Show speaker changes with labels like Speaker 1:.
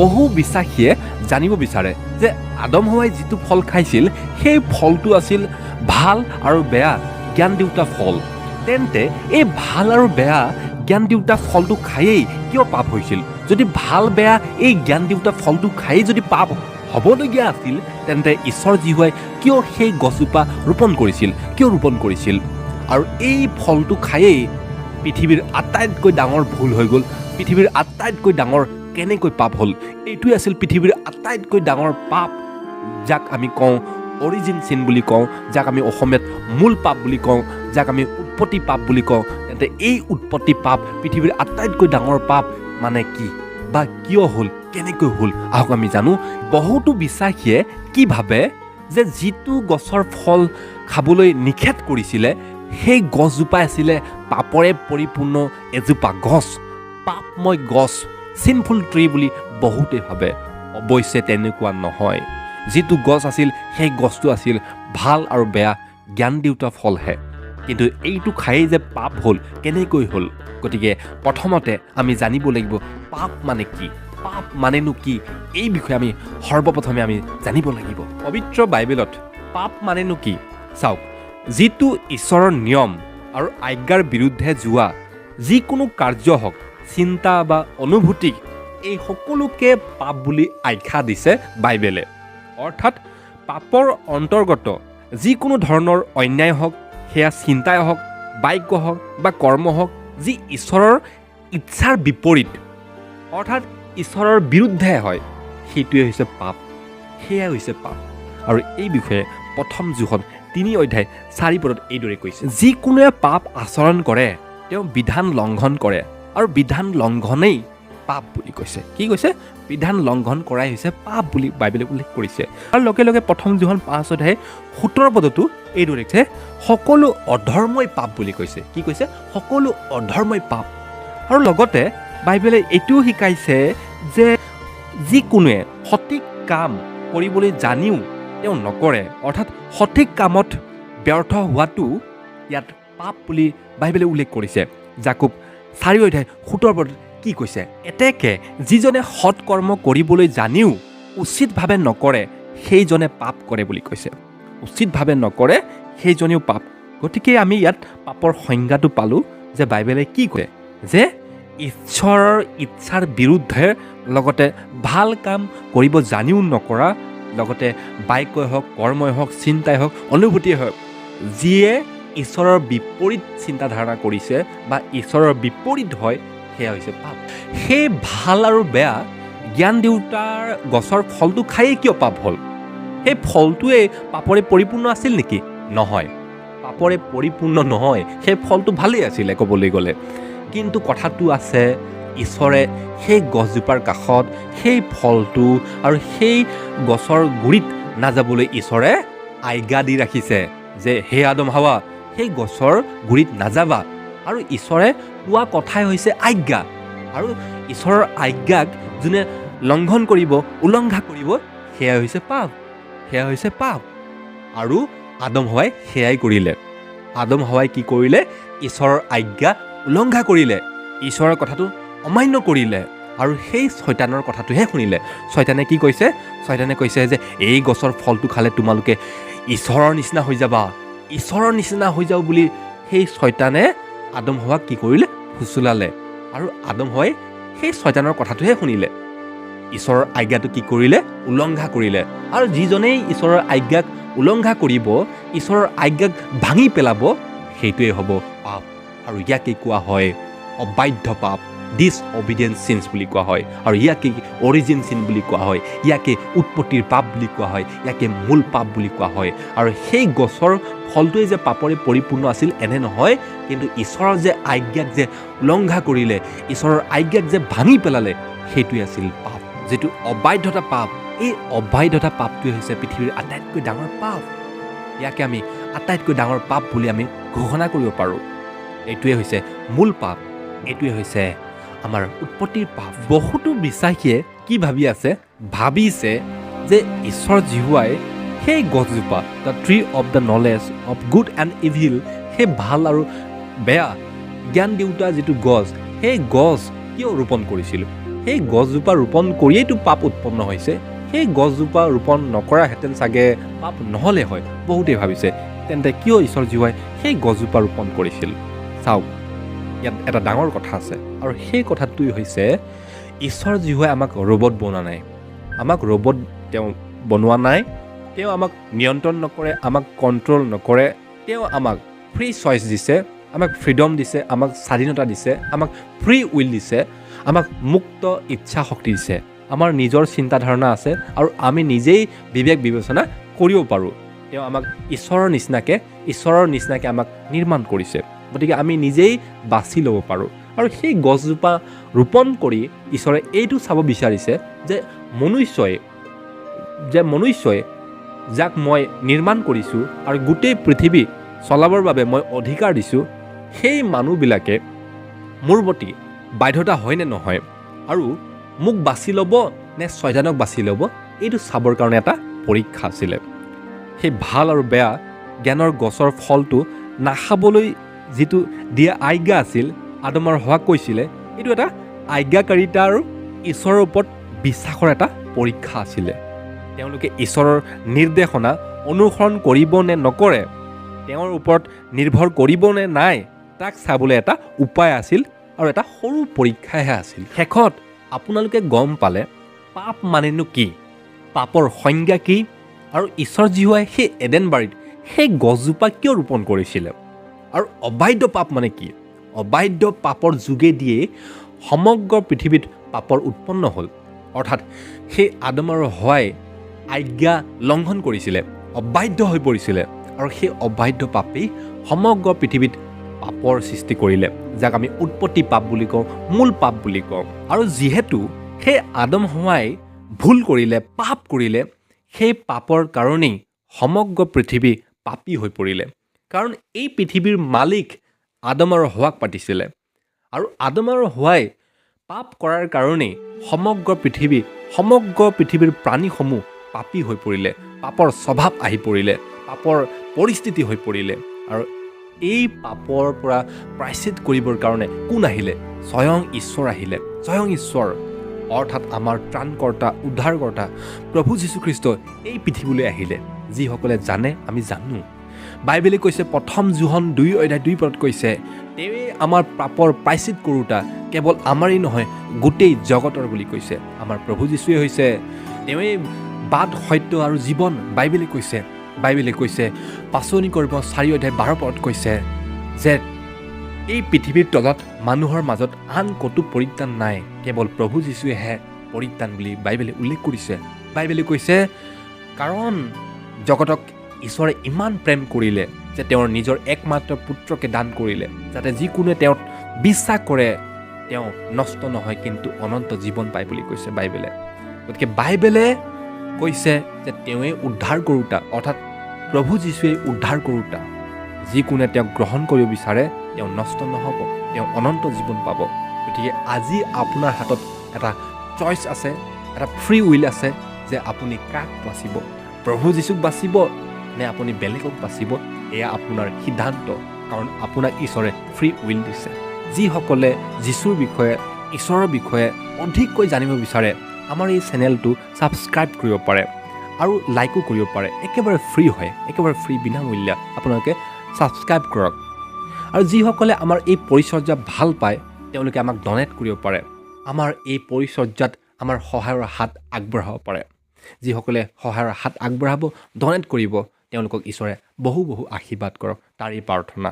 Speaker 1: বহু বিশ্বাসীয়ে জানিব বিচাৰে যে আদম হাৱাই যিটো ফল খাইছিল সেই ফলটো আছিল ভাল আৰু বেয়া জ্ঞান দিওঁতা ফল। তেন্তে এই ভাল আৰু বেয়া জ্ঞান দিওঁতা ফলটো খায়েই কিয় পাপ হৈছিল? যদি ভাল বেয়া এই জ্ঞান দিওঁতা ফলটো খায়েই যদি পাপ হ'বলগীয়া আছিল, তেন্তে ঈশ্বৰ জীহুৱাই কিয় সেই গছজোপা ৰোপণ কৰিছিল? কিয় ৰোপণ কৰিছিল? আৰু এই ফলটো খায়েই পৃথিৱীৰ আটাইতকৈ ডাঙৰ ভুল হৈ গ'ল। পৃথিৱীৰ আটাইতকৈ ডাঙৰ কেনেকৈ পাপ হ'ল? এইটোৱে আছিল পৃথিৱীৰ আটাইতকৈ ডাঙৰ পাপ, যাক আমি কওঁ অৰিজিন চিন বুলি কওঁ, যাক আমি অসমীয়াত মূল পাপ বুলি কওঁ, যাক আমি উৎপত্তি পাপ বুলি কওঁ। তেন্তে এই উৎপত্তি পাপ, পৃথিৱীৰ আটাইতকৈ ডাঙৰ পাপ মানে কি বা কিয় হ'ল, কেনেকৈ হ'ল? আহক আমি জানো। বহুতো বিশ্বাসীয়ে কি ভাবে যে যিটো গছৰ ফল খাবলৈ নিষেধ কৰিছিলে সেই গছজোপাই আছিলে পাপৰে পৰিপূৰ্ণ এজোপা গছ, পাপময় গছ, চিনফুল ট্ৰী বুলি বহুতে ভাবে। অৱশ্যে তেনেকুৱা নহয়। যিটো গছ আছিল সেই গছটো আছিল ভাল আৰু বেয়া জ্ঞান দিওঁতা ফলহে। কিন্তু এইটো খায়েই যে পাপ হ'ল, কেনেকৈ হ'ল? গতিকে প্ৰথমতে আমি জানিব লাগিব পাপ মানে কি, পাপ মানেনো কি, এই বিষয়ে আমি সৰ্বপ্ৰথমে আমি জানিব লাগিব। পবিত্ৰ বাইবেলত পাপ মানেনো কি? চাওক, যিটো ঈশ্বৰৰ নিয়ম আৰু আজ্ঞাৰ বিৰুদ্ধে যোৱা যিকোনো কাৰ্য হওক, চিন্তা বা অনুভূতি, এই সকলোকে পাপ বুলি আখ্যা দিছে বাইবেলে। অৰ্থাৎ পাপৰ অন্তৰ্গত যিকোনো ধৰণৰ অন্যায় হওক, সেয়া চিন্তাই হওক, বাক্য হওক বা কৰ্ম হওক, যি ঈশ্বৰৰ ইচ্ছাৰ বিপৰীত, অৰ্থাৎ ঈশ্বৰৰ বিৰুদ্ধে হয়, সেইটোৱে হৈছে পাপ। সেয়াই হৈছে পাপ। আৰু এই বিষয়ে প্ৰথম যোখন 3 অধ্যায় 4 পদত এইদৰে কৈছে, যিকোনোৱে পাপ আচৰণ কৰে তেওঁ বিধান লংঘন কৰে, আৰু বিধান লংঘনেই পাপ বুলি কৈছে। কি কৈছে? বিধান লংঘন কৰাই হৈছে পাপ বুলি বাইবেলে উল্লেখ কৰিছে। আৰু লগে লগে প্ৰথম যোখন 5 অধ্যায় 17 পদতো এইদৰে কৈছে, সকলো অধৰ্মই পাপ বুলি কৈছে। কি কৈছে? সকলো অধৰ্মই পাপ। আৰু লগতে বাইবেলে এইটোও শিকাইছে যে যিকোনোৱে সঠিক কাম কৰিবলৈ জানিও তেওঁ নকৰে, অৰ্থাৎ সঠিক কামত ব্যৰ্থ হোৱাটো ইয়াত পাপ বুলি বাইবেলে উল্লেখ কৰিছে। জাকুব 4 অধ্যায় 17 পদত কি কৈছে? এতেকে যিজনে সৎকৰ্ম কৰিবলৈ জানিও উচিতভাৱে নকৰে সেইজনে পাপ কৰে বুলি কৈছে। উচিতভাৱে নকৰে সেইজনেও পাপ। গতিকে আমি ইয়াত পাপৰ সংজ্ঞাটো পালোঁ যে বাইবেলে কি কয় যে ঈশ্বৰৰ ইচ্ছাৰ বিৰুদ্ধে, লগতে ভাল কাম কৰিব জানিও নকৰা, লগতে বাক্যই হওক, কৰ্মই হওক, চিন্তাই হওক, অনুভূতিয়ে হওক, যিয়ে ঈশ্বৰৰ বিপৰীত চিন্তাধাৰণা কৰিছে বা ঈশ্বৰৰ বিপৰীত হয়, সেয়া হৈছে পাপ। সেই ভাল আৰু বেয়া জ্ঞান দিওঁতাৰ গছৰ ফলটো খায়েই কিয় পাপ হ'ল? সেই ফলটোৱে পাপৰে পৰিপূৰ্ণ আছিল নেকি? নহয়, পাপৰে পৰিপূৰ্ণ নহয়। সেই ফলটো ভালেই আছিলে ক'বলৈ গ'লে। কিন্তু কথাটো আছে, ঈশ্বৰে সেই গছজোপাৰ কাষত সেই ফলটো আৰু সেই গছৰ গুৰিত নাযাবলৈ ঈশ্বৰে আজ্ঞা দি ৰাখিছে যে হে আদম হাৱা, সেই গছৰ গুৰিত নাযাবা। আৰু ঈশ্বৰে কোৱা কথাই হৈছে আজ্ঞা। আৰু ঈশ্বৰৰ আজ্ঞাক যোনে লংঘন কৰিব, উলংঘা কৰিব, সেয়া হৈছে পাপ। সেয়া হৈছে পাপ। আৰু আদম হাৱাই সেয়াই কৰিলে। আদম হাৱাই কি কৰিলে? ঈশ্বৰৰ আজ্ঞা উলংঘা কৰিলে, ঈশ্বৰৰ কথাটো অমান্য কৰিলে, আৰু সেই শয়তানৰ কথাটোহে শুনিলে। শয়তানে কি কৈছে? শয়তানে কৈছে যে এই গছৰ ফলটো খালে তোমালোকে ঈশ্বৰৰ নিচিনা হৈ যাবা, ঈশ্বৰৰ নিচিনা হৈ যাওঁ বুলি সেই শয়তানে আদম হাৱাক কি কৰিলে? ফুচুলালে। আৰু আদম হাৱাই সেই শয়তানৰ কথাটোহে শুনিলে, ঈশ্বৰৰ আজ্ঞাটো কি কৰিলে? উলংঘা কৰিলে। আৰু যিজনেই ঈশ্বৰৰ আজ্ঞাক উলংঘা কৰিব, ঈশ্বৰৰ আজ্ঞাক ভাঙি পেলাব, সেইটোৱে হ'ব পাপ। আৰু ইয়াকে কোৱা হয় অবাধ্য পাপ, ডিছঅবিডিয়েঞ্চ চিনছ বুলি কোৱা হয়। আৰু ইয়াকে অৰিজিন চিন বুলি কোৱা হয়, ইয়াকে উৎপত্তিৰ পাপ বুলি কোৱা হয়, ইয়াকে মূল পাপ বুলি কোৱা হয়। আৰু সেই গছৰ ফলটোৱে যে পাপৰে পৰিপূৰ্ণ আছিল এনে নহয়, কিন্তু ঈশ্বৰৰ যে আজ্ঞাক যে উলংঘা কৰিলে, ঈশ্বৰৰ আজ্ঞাক যে ভাঙি পেলালে, সেইটোৱে আছিল পাপ, যিটো অবাধ্যতা পাপ। এই অবাধ্যতা পাপটোৱে হৈছে পৃথিৱীৰ আটাইতকৈ ডাঙৰ পাপ। ইয়াকে আমি আটাইতকৈ ডাঙৰ পাপ বুলি আমি ঘোষণা কৰিব পাৰোঁ। এইটোৱে হৈছে মূল পাপ, এইটোৱে হৈছে আমাৰ উৎপত্তিৰ পাপ। বহুতো বিশ্বাসীয়ে কি ভাবিছে যে ঈশ্বৰ জীহুৱাই সেই গছজোপা, the tree of the knowledge of good and evil, সেই ভাল আৰু বেয়া জ্ঞান দিওঁতা যিটো গছ, সেই গছ কিয় ৰোপণ কৰিছিল? সেই গছজোপা ৰোপণ কৰিয়েইতো পাপ উৎপন্ন হৈছে। সেই গছজোপা ৰোপণ নকৰাহেঁতেন চাগে পাপ নহ'লে হয়, বহুতেই ভাবিছে। তেন্তে কিয় ঈশ্বৰ জীৱাই সেই গছজোপা ৰোপণ কৰিছিল? চাওক, ইয়াত এটা ডাঙৰ কথা আছে, আৰু সেই কথাটোৱেই হৈছে ঈশ্বৰ জীৱাই আমাক ৰবট বনোৱা নাই। আমাক ৰবট তেওঁ বনোৱা নাই। তেওঁ আমাক নিয়ন্ত্ৰণ নকৰে, আমাক কণ্ট্ৰল নকৰে। তেওঁ আমাক ফ্ৰী চইচ দিছে, আমাক ফ্ৰীডম দিছে, আমাক স্বাধীনতা দিছে, আমাক ফ্ৰী উইল দিছে, আমাক মুক্ত ইচ্ছা শক্তি দিছে। আমাৰ নিজৰ চিন্তাধাৰণা আছে আৰু আমি নিজেই বিবেক বিবেচনা কৰিব পাৰোঁ। তেওঁ আমাক ঈশ্বৰৰ নিচিনাকৈ আমাক নিৰ্মাণ কৰিছে। গতিকে আমি নিজেই বাছি ল'ব পাৰোঁ। আৰু সেই গছজোপা ৰোপণ কৰি ঈশ্বৰে এইটো চাব বিচাৰিছে যে মনুষ্যই যাক মই নিৰ্মাণ কৰিছোঁ আৰু গোটেই পৃথিৱী চলাবৰ বাবে মই অধিকাৰ দিছোঁ, সেই মানুহবিলাকে মোৰ প্ৰতি বাধ্যতা হয় নে নহয়, আৰু মোক বাছি ল'ব নে ছয়তানক বাছি ল'ব, এইটো চাবৰ কাৰণে এটা পৰীক্ষা আছিলে। সেই ভাল আৰু বেয়া জ্ঞানৰ গছৰ ফলটো নাখাবলৈ যিটো দিয়া আজ্ঞা আছিল, আদম আৰু হাৱাক কৈছিলে, এইটো এটা আজ্ঞাকাৰিতা আৰু ঈশ্বৰৰ ওপৰত বিশ্বাসৰ এটা পৰীক্ষা আছিলে। তেওঁলোকে ঈশ্বৰৰ নিৰ্দেশনা অনুসৰণ কৰিব নে নকৰে, তেওঁৰ ওপৰত নিৰ্ভৰ কৰিব নে নাই, তাক চাবলৈ এটা উপায় আছিল আৰু এটা সৰু পৰীক্ষাহে আছিল। শেষত আপোনালোকে গম পালে পাপ মানেনো কি, পাপৰ সংজ্ঞা কি, আৰু ঈশ্বৰ জীৱাই সেই এডেন বাৰীত সেই গছজোপা কিয় ৰোপণ কৰিছিলে, আৰু অবাধ্য পাপ মানে কি। অবাধ্য পাপৰ যোগেদিয়ে সমগ্ৰ পৃথিৱীত পাপৰ উৎপন্ন হ'ল। অৰ্থাৎ সেই আদম আৰু হাৱাই আজ্ঞা লংঘন কৰিছিলে, অবাধ্য হৈ পৰিছিলে, আৰু সেই অবাধ্য পাপেই সমগ্ৰ পৃথিৱীত পাপৰ সৃষ্টি কৰিলে, যাক আমি উৎপত্তি পাপ বুলি কওঁ, মূল পাপ বুলি কওঁ। আৰু যিহেতু সেই আদম হাৱাই ভুল কৰিলে, পাপ কৰিলে, সেই পাপৰ কাৰণেই সমগ্ৰ পৃথিৱী পাপী হৈ পৰিলে। কাৰণ এই পৃথিৱীৰ মালিক আদম আৰু হাৱাক পাতিছিলে, আৰু আদম আৰু হাৱাই পাপ কৰাৰ কাৰণেই সমগ্ৰ পৃথিৱীৰ প্ৰাণীসমূহ পাপী হৈ পৰিলে, পাপৰ স্বভাৱ আহি পৰিলে, পাপৰ পৰিস্থিতি হৈ পৰিলে। আৰু এই পাপৰ পৰা প্ৰায়শ্চিত কৰিবৰ কাৰণে কোন আহিলে? স্বয়ং ঈশ্বৰ আহিলে। স্বয়ং ঈশ্বৰ অৰ্থাৎ আমাৰ ত্ৰাণকৰ্তা, উদ্ধাৰকৰ্তা প্ৰভু যীশুখ্ৰীষ্ট এই পৃথিৱীলৈ আহিলে। যিসকলে জানে, আমি জানো। বাইবেলে কৈছে, প্ৰথম যোহন 2:2 কৈছে, তেৱে আমাৰ পাপৰ প্ৰায়শ্চিত কৰোঁতা কেৱল আমাৰেই নহয়, গোটেই জগতৰ বুলি কৈছে। আমাৰ প্ৰভু যীশুৱে হৈছে তেৱে বাট, সত্য আৰু জীৱন। বাইবেলে কৈছে 5 Korinথৰ 4:12 কৈছে যে এই পৃথিৱীৰ তলত মানুহৰ মাজত আন ক'তো পৰিত্ৰাণ নাই, কেৱল প্ৰভু যীশুৱেহে পৰিত্ৰাণ বুলি বাইবেলে উল্লেখ কৰিছে। বাইবেলে কৈছে, কাৰণ জগতক ঈশ্বৰে ইমান প্ৰেম কৰিলে যে তেওঁৰ নিজৰ একমাত্ৰ পুত্ৰকে দান কৰিলে, যাতে যিকোনোৱে তেওঁক বিশ্বাস কৰে তেওঁ নষ্ট নহয়, কিন্তু অনন্ত জীৱন পায় বুলি কৈছে বাইবেলে। গতিকে বাইবেলে কৈছে যে তেওঁৱে উদ্ধাৰ কৰোঁতা, অৰ্থাৎ প্ৰভু যীশুৱে উদ্ধাৰ কৰোঁতা। যিকোনে তেওঁক গ্ৰহণ কৰিব বিচাৰে তেওঁ নষ্ট নহ'ব, তেওঁ অনন্ত জীৱন পাব। গতিকে আজি আপোনাৰ হাতত এটা চইচ আছে, এটা ফ্ৰী উইল আছে যে আপুনি কাক বাচিব, প্ৰভু যীশুক বাচিব নে আপুনি বেলেগক বাচিব। এয়া আপোনাৰ সিদ্ধান্ত, কাৰণ আপোনাক ঈশ্বৰে ফ্ৰী উইল দিছে। যিসকলে যীশুৰ বিষয়ে, ঈশ্বৰৰ বিষয়ে অধিককৈ জানিব বিচাৰে, আমাৰ এই চেনেলটো ছাবস্ক্ৰাইব কৰিব পাৰে আৰু লাইকো কৰিব পাৰে। একেবাৰে ফ্ৰী হয়, একেবাৰে ফ্ৰী, বিনামূলীয়া। আপোনালোকে ছাবস্ক্ৰাইব কৰক। আৰু যিসকলে আমাৰ এই পৰিচৰ্যা ভাল পায় তেওঁলোকে আমাক ডনেট কৰিব পাৰে। আমাৰ এই পৰিচৰ্যাত আমাৰ সহায়ৰ হাত আগবঢ়াব পাৰে। যিসকলে সহায়ৰ হাত আগবঢ়াব, ডনেট কৰিব, তেওঁলোকক ঈশ্বৰে বহু আশীৰ্বাদ কৰক, তাৰেই প্ৰাৰ্থনা।